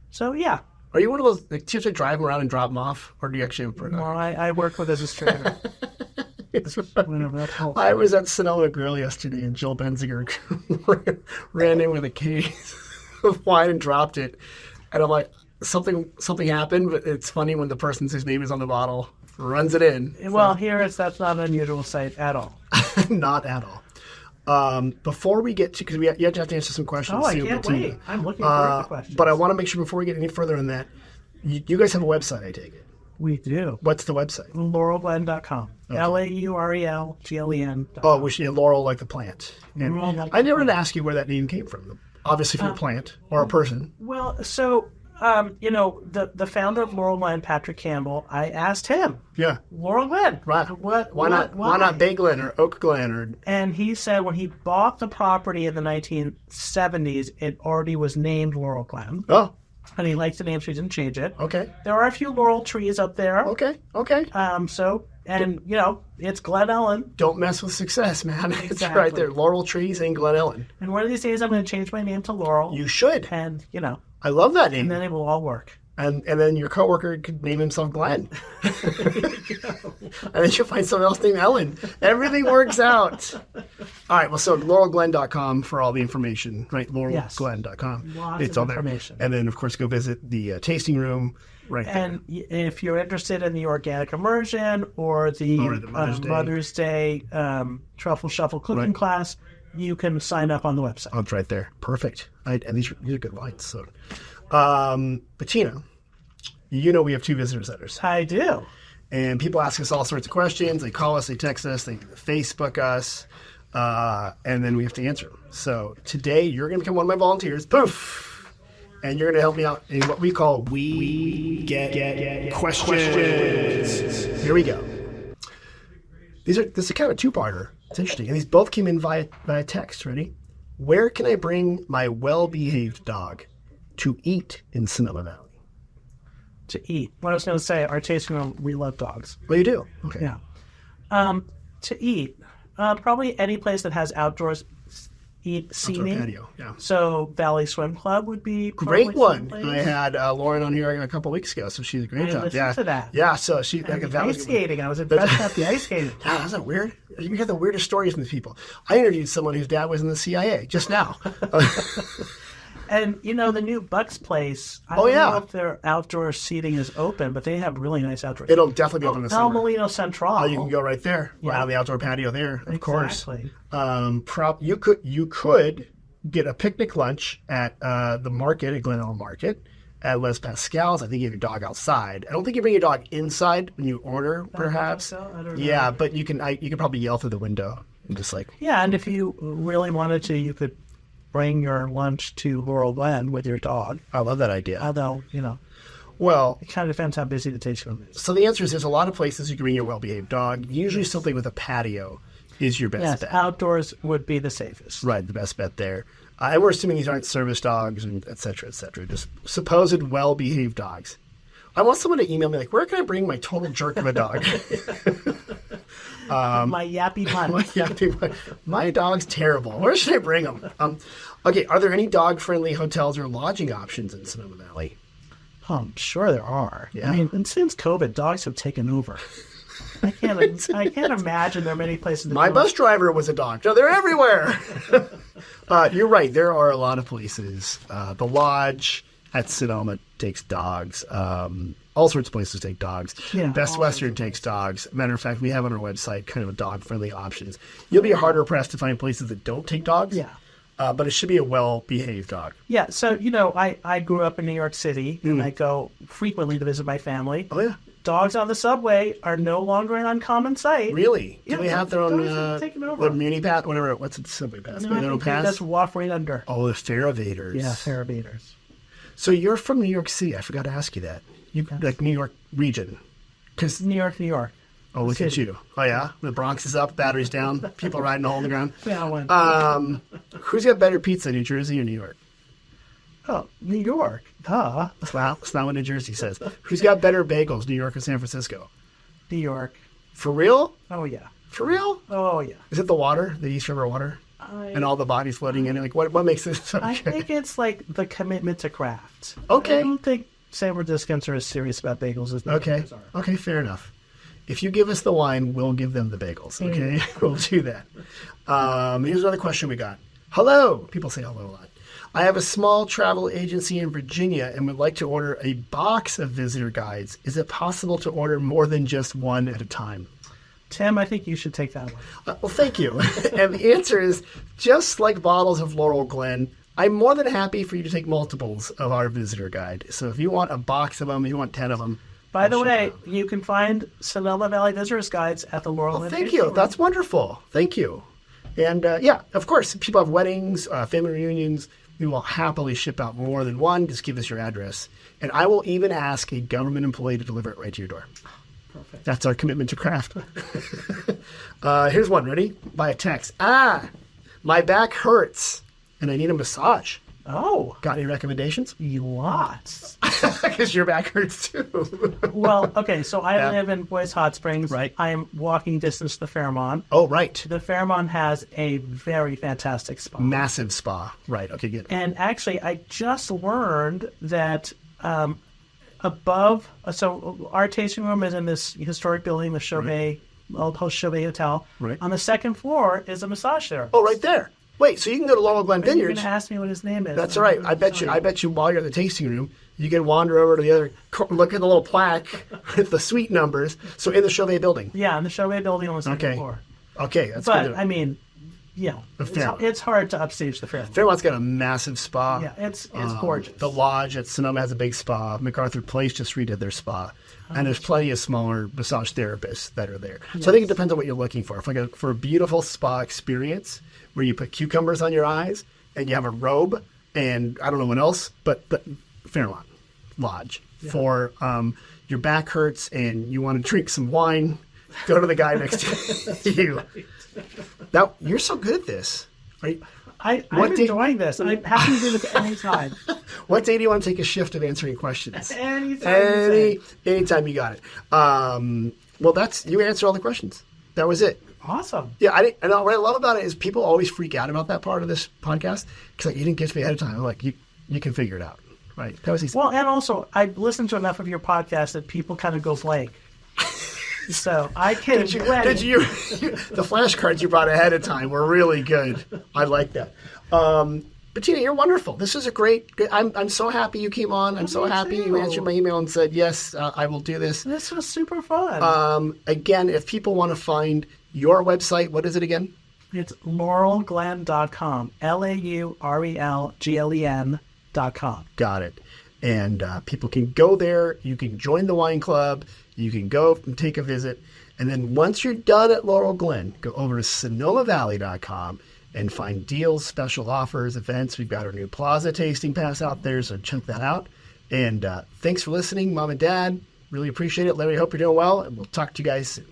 So yeah. Are you one of those? Do you have to drive them around and drop them off, or do you actually? Well, I work with as a trainer. I was at Sonoma Grill yesterday, and Jill Benziger ran in with a case of wine and dropped it. And I'm like, something happened, but it's funny when the person whose name is on the bottle runs it in. Well, that's not an unusual sight at all. Not at all. Before we get to, because you have to answer some questions. Oh, I can't wait. I'm looking forward to the questions. But I want to make sure before we get any further on that, you guys have a website, I take it. We do. What's the website? laurelglen.com. Okay. LaurelGlen.com. Oh, Laurel like the plant. And I never did ask you where that name came from. Obviously from a plant or a person. Well, so, the founder of Laurel Glen, Patrick Campbell, I asked him. Yeah. Laurel Glen. Right. Why not Bay Glen or Oak Glen? And he said when he bought the property in the 1970s, it already was named Laurel Glen. Oh. And he liked the name, so he didn't change it. Okay. There are a few laurel trees up there. Okay. So And, it's Glen Ellen. Don't mess with success, man. Exactly. It's right there. Laurel trees and Glen Ellen. And one of these days I'm going to change my name to Laurel. You should. And, I love that name. and then it will all work. And then your coworker could name himself Glenn. And then you'll find someone else named Ellen. Everything works out. All right. Well, so laurelglen.com for all the information, right? laurelglen.com. Lots it's of all there. information. And then, of course, go visit the tasting room right there. And if you're interested in the organic immersion or the Mother's Day truffle shuffle cooking class, you can sign up on the website. Oh, it's right there. Perfect. And these are good wines. So, Bettina, we have 2 visitor centers. I do. And people ask us all sorts of questions. They call us, they text us, they Facebook us, and then we have to answer them. So today you're going to become one of my volunteers. Poof! And you're going to help me out in what we call We Get Questions. Here we go. This is kind of a 2-parter. It's interesting. And these both came in via text. Ready? Where can I bring my well-behaved dog to eat in Sonoma Valley? To eat. What I was going to say, our tasting room, we love dogs. Well, you do? Okay. Yeah. To eat, probably any place that has outdoors seating. Patio, yeah. So Valley Swim Club would be great one. I had Lauren on here a couple weeks ago, so she's a great job. Yeah, to that. Yeah. So she like a ice skating. I was impressed with the ice skating. Yeah, isn't that weird? You get the weirdest stories from these people. I interviewed someone whose dad was in the CIA just now. And, the new Buck's place, I don't know if their outdoor seating is open, but they have really nice outdoor seating. It'll definitely be open this summer. Molino Central. Oh, you can go right there. Yeah. Right on the outdoor patio there, of course. You could get a picnic lunch at the market, at Glen Ellen Market, at Les Pascal's. I think you have your dog outside. I don't think you bring your dog inside when you order, perhaps. I don't know. Yeah, but you can probably yell through the window and just like... Yeah, and if you really wanted to, you could bring your lunch to Laurel Glen with your dog. I love that idea. Although, well, it kind of depends how busy the tasting room is. So the answer is there's a lot of places you can bring your well-behaved dog. Usually something with a patio is your best bet. Outdoors would be the safest. Right, the best bet there. And we're assuming these aren't service dogs and et cetera, just supposed well-behaved dogs. I want someone to email me like, where can I bring my total jerk of a dog? My yappy hunt. My dog's terrible. Where should I bring him? Okay, are there any dog-friendly hotels or lodging options in Sonoma Valley? I'm sure there are. Yeah. I mean, and since COVID, dogs have taken over. I can't imagine there are many places. My bus driver was a dog. No, they're everywhere. You're right. There are a lot of places. The lodge at Sonoma takes dogs. All sorts of places take dogs. Yeah, Best Western takes dogs. Matter of fact, we have on our website kind of dog-friendly options. You'll be harder pressed to find places that don't take dogs. Yeah. But it should be a well-behaved dog. Yeah. So, I grew up in New York City, and I go frequently to visit my family. Oh, yeah. Dogs on the subway are no longer an uncommon sight. Really? Yeah, Do they have their own muni pass? Whatever. What's the subway pass? No, I think that's walk right under. Oh, the Veeders. Yeah, Veeders. So you're from New York City. I forgot to ask you that. Like New York region. New York. Oh, look at you. Oh, yeah? The Bronx is up, batteries down, people riding a hole in the ground. Yeah, who's got better pizza, New Jersey or New York? Oh, New York. Duh. Well, that's not what New Jersey says. Who's got better bagels, New York or San Francisco? New York. For real? Oh, yeah. For real? Oh, yeah. Is it the water, the East River water? And all the bodies floating in it? Like, what makes this okay? I think it's like the commitment to craft. Okay. I don't think San Franciscans are as serious about bagels as New Yorkers are. Okay, fair enough. If you give us the wine, we'll give them the bagels, okay? We'll do that. Here's another question we got. Hello. People say hello a lot. I have a small travel agency in Virginia and would like to order a box of visitor guides. Is it possible to order more than just one at a time? Tim, I think you should take that one. Well, thank you. And the answer is, just like bottles of Laurel Glen, I'm more than happy for you to take multiples of our visitor guide. So if you want a box of them, if you want 10 of them. By the way, you can find Sonoma Valley Visitors Guides at the Laurel Glen Vineyards. Thank you. That's wonderful. Thank you. And yeah, of course, if people have weddings, family reunions, we will happily ship out more than one. Just give us your address. And I will even ask a government employee to deliver it right to your door. Perfect. That's our commitment to craft. Here's one. Ready? By a text. My back hurts and I need a massage. Oh. Got any recommendations? Lots. Because your back hurts too. Well, okay, so I live in Boise Hot Springs. Right. I am walking distance to the Fairmont. Oh, right. The Fairmont has a very fantastic spa. Massive spa. Right. Okay, good. And actually, I just learned that above, so our tasting room is in this historic building, the Chauvet, old Chauvet Hotel. Right. On the second floor is a massage therapist. Oh, right there. Wait, so you can go to Laurel Glen You're Vineyards. going to ask me what his name is. That's all right. I bet you while you're in the tasting room, you can wander over to the other, look at the little plaque with the suite numbers. So in the Chauvet building. Yeah, in the Chauvet building on the second floor. Okay, that's but, good. I mean, it's hard to upstage the Fairmont. Fairmont's got a massive spa. Yeah, it's gorgeous. The Lodge at Sonoma has a big spa. MacArthur Place just redid their spa. And there's plenty of smaller massage therapists that are there. Yes. So I think it depends on what you're looking for. For a beautiful spa experience where you put cucumbers on your eyes and you have a robe and I don't know what else, but Fairmont Lodge. Yeah. For your back hurts and you want to drink some wine, go to the guy next to you. Now, you're so good at this. Right? I'm enjoying this. I'm happy to do this anytime. What day do you want to take a shift of answering questions? Anytime you got it. Well, you answered all the questions. That was it. Awesome. Yeah, and what I love about it is people always freak out about that part of this podcast because you didn't get to me ahead of time. I'm like, you can figure it out, right? That was easy. Well, and also I listened to enough of your podcast that people kind of go blank. So I can. Did you? The flashcards you brought ahead of time were really good. I like that. Bettina, you're wonderful. This is a great. I'm so happy you came on. I'm so happy you answered my email and said yes. I will do this. This was super fun. Again, if people want to find your website, what is it again? It's laurelglen.com. LaurelGlen.com. Got it. And people can go there. You can join the wine club. You can go and take a visit. And then once you're done at Laurel Glen, go over to SonomaValley.com and find deals, special offers, events. We've got our new Plaza tasting pass out there, so check that out. And thanks for listening, Mom and Dad. Really appreciate it. Larry, hope you're doing well, and we'll talk to you guys soon.